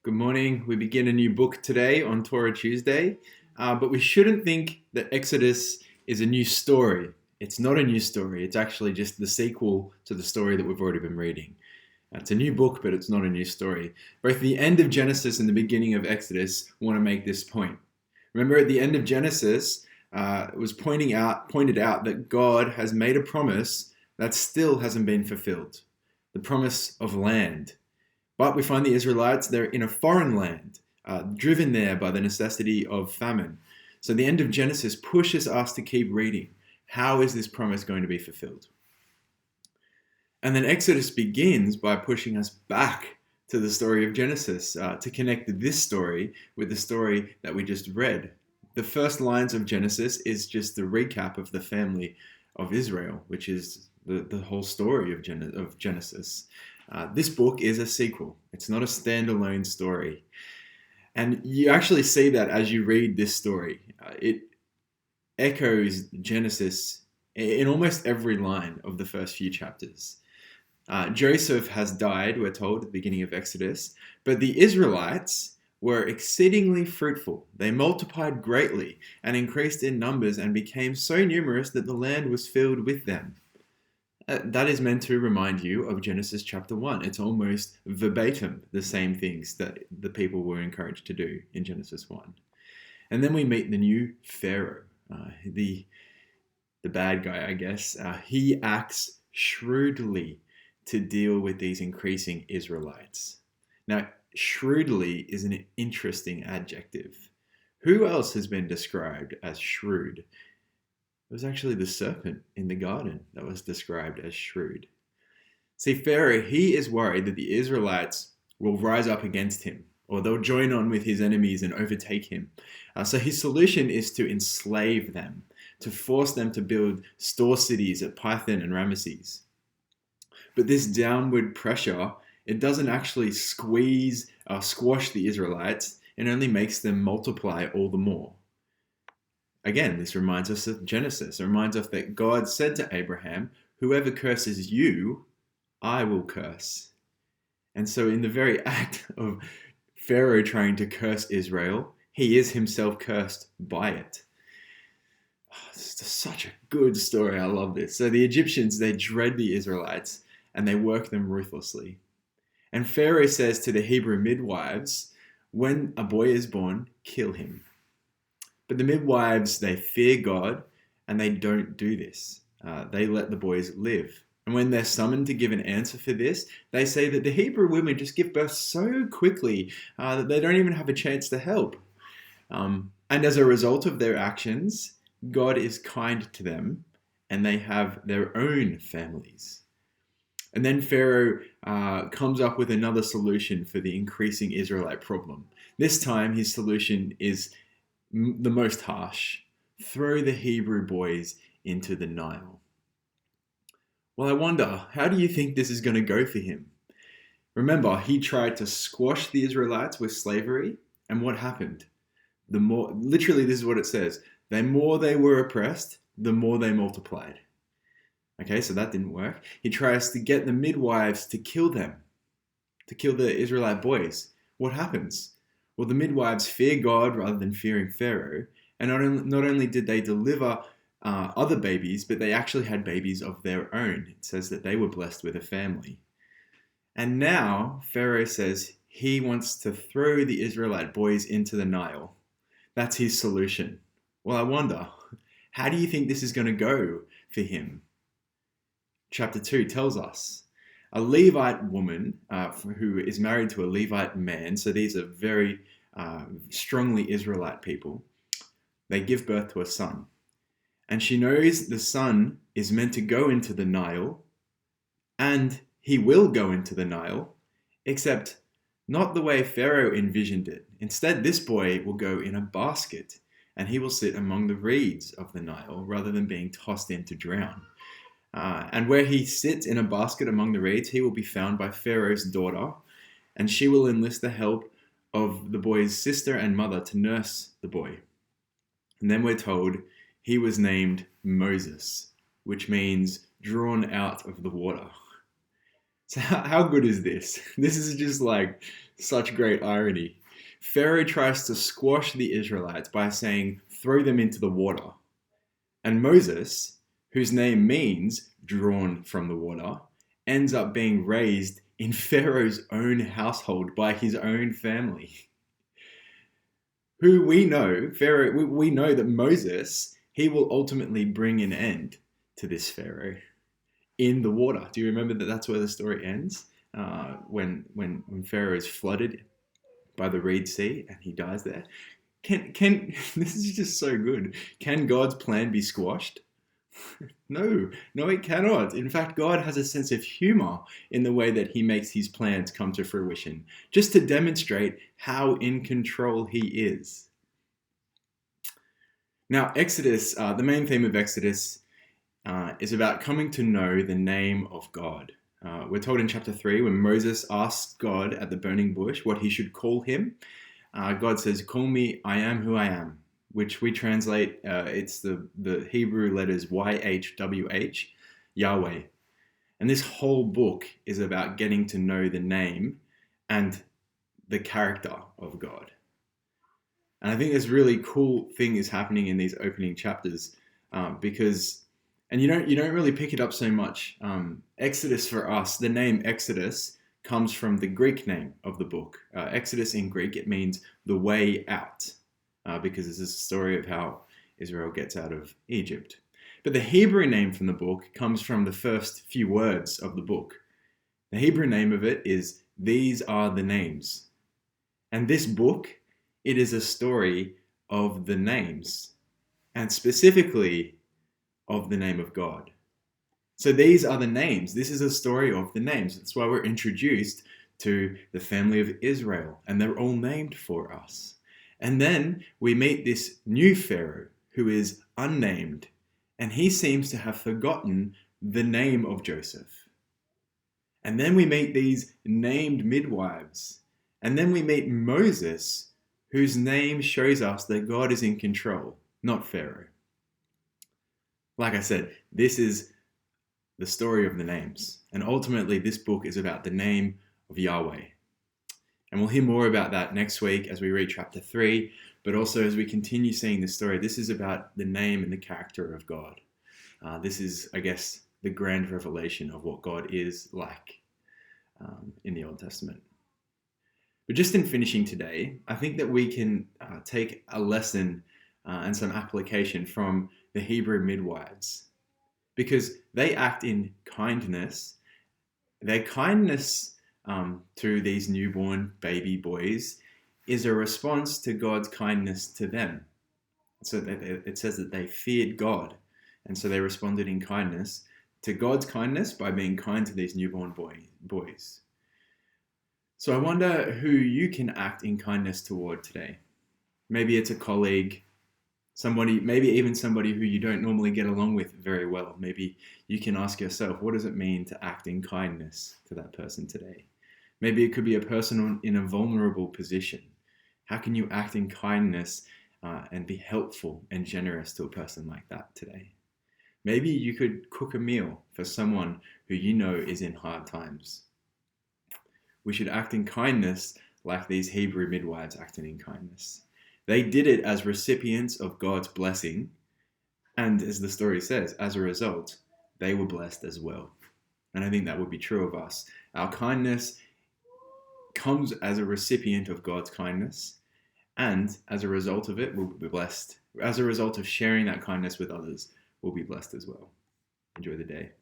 Good morning. We begin a new book today on Torah Tuesday, but we shouldn't think that Exodus is a new story. It's not a new story. It's actually just the sequel to the story that we've already been reading. It's a new book, but it's not a new story. Both the end of Genesis and the beginning of Exodus want to make this point. Remember, at the end of Genesis, it was pointed out that God has made a promise that still hasn't been fulfilled. The promise of land. But we find the Israelites, they're in a foreign land, driven there by the necessity of famine. So the end of Genesis pushes us to keep reading. How is this promise going to be fulfilled? And then Exodus begins by pushing us back to the story of Genesis, to connect this story with the story that we just read. The first lines of Genesis is just the recap of the family of Israel, which is the whole story of Genesis. This book is a sequel. It's not a standalone story. And you actually see that as you read this story. It echoes Genesis in almost every line of the first few chapters. Joseph has died, we're told, at the beginning of Exodus, but the Israelites were exceedingly fruitful. They multiplied greatly and increased in numbers and became so numerous that the land was filled with them. That is meant to remind you of Genesis chapter 1. It's almost verbatim the same things that the people were encouraged to do in Genesis 1. And then we meet the new Pharaoh, the bad guy, I guess. He acts shrewdly to deal with these increasing Israelites. Now, shrewdly is an interesting adjective. Who else has been described as shrewd? It was actually the serpent in the garden that was described as shrewd. See, Pharaoh, he is worried that the Israelites will rise up against him, or they'll join on with his enemies and overtake him. So his solution is to enslave them, to force them to build store cities at Pithom and Ramesses. But this downward pressure, it doesn't actually squash the Israelites. It only makes them multiply all the more. Again, this reminds us of Genesis. It reminds us that God said to Abraham, whoever curses you, I will curse. And so in the very act of Pharaoh trying to curse Israel, he is himself cursed by it. It's such a good story. I love this. So the Egyptians, they dread the Israelites and they work them ruthlessly. And Pharaoh says to the Hebrew midwives, when a boy is born, kill him. But the midwives, they fear God and they don't do this. They let the boys live. And when they're summoned to give an answer for this, they say that the Hebrew women just give birth so quickly that they don't even have a chance to help. And as a result of their actions, God is kind to them and they have their own families. And then Pharaoh comes up with another solution for the increasing Israelite problem. This time his solution is the most harsh. Throw the Hebrew boys into the Nile. Well, I wonder, how do you think this is going to go for him? Remember, he tried to squash the Israelites with slavery, and what happened? Literally, this is what it says. The more they were oppressed, the more they multiplied. Okay, so that didn't work. He tries to get the midwives to kill them, to kill the Israelite boys. What happens? Well, the midwives fear God rather than fearing Pharaoh. And not only did they deliver other babies, but they actually had babies of their own. It says that they were blessed with a family. And now Pharaoh says he wants to throw the Israelite boys into the Nile. That's his solution. Well, I wonder, how do you think this is going to go for him? Chapter 2 tells us. A Levite woman who is married to a Levite man, so these are very strongly Israelite people, they give birth to a son. And she knows the son is meant to go into the Nile, and he will go into the Nile, except not the way Pharaoh envisioned it. Instead, this boy will go in a basket, and he will sit among the reeds of the Nile rather than being tossed in to drown. And where he sits in a basket among the reeds, he will be found by Pharaoh's daughter, and she will enlist the help of the boy's sister and mother to nurse the boy. And then we're told he was named Moses, which means drawn out of the water. So how good is this? This is just like Such great irony. Pharaoh tries to squash the Israelites by saying, throw them into the water. And Moses, whose name means drawn from the water, ends up being raised in Pharaoh's own household by his own family. Who we know, Pharaoh, we know that Moses, he will ultimately bring an end to this Pharaoh in the water. Do you remember that that's where the story ends? When Pharaoh is flooded by the Reed Sea and he dies there. Can this is just so good. Can God's plan be squashed? No, it cannot. In fact, God has a sense of humor in the way that he makes his plans come to fruition, just to demonstrate how in control he is. Now, Exodus, the main theme of Exodus is about coming to know the name of God. We're told in chapter 3, when Moses asked God at the burning bush what he should call him, God says, call me, I am who I am, which we translate, it's the Hebrew letters YHWH, Yahweh. And this whole book is about getting to know the name and the character of God. And I think this really cool thing is happening in these opening chapters because, and you don't really pick it up so much. Exodus for us, the name Exodus comes from the Greek name of the book. Exodus in Greek, it means the way out, because this is a story of how Israel gets out of Egypt. But the Hebrew name from the book comes from the first few words of the book. The Hebrew name of it is These Are the Names. And this book, it is a story of the names, and specifically of the name of God. So these are the names. This is a story of the names. That's why we're introduced to the family of Israel, and they're all named for us. And then we meet this new Pharaoh who is unnamed, and he seems to have forgotten the name of Joseph. And then we meet these named midwives. And then we meet Moses, whose name shows us that God is in control, not Pharaoh. Like I said, this is the story of the names. And ultimately, this book is about the name of Yahweh. And we'll hear more about that next week as we read chapter 3, but also as we continue seeing the story. This is about the name and the character of God. This is, I guess, the grand revelation of what God is like in the Old Testament. But just in finishing today, I think that we can take a lesson and some application from the Hebrew midwives, because they act in kindness. Their kindness to these newborn baby boys is a response to God's kindness to them. So it says that they feared God, and so they responded in kindness to God's kindness by being kind to these newborn boys. So I wonder who you can act in kindness toward today. Maybe it's a colleague, somebody, maybe even somebody who you don't normally get along with very well. Maybe you can ask yourself, what does it mean to act in kindness to that person today? Maybe it could be a person in a vulnerable position. How can you act in kindness and be helpful and generous to a person like that today? Maybe you could cook a meal for someone who you know is in hard times. We should act in kindness like these Hebrew midwives acted in kindness. They did it as recipients of God's blessing, and as the story says, as a result, they were blessed as well. And I think that would be true of us. Our kindness comes as a recipient of God's kindness, and as a result of it, we'll be blessed. As a result of sharing that kindness with others, we'll be blessed as well. Enjoy the day.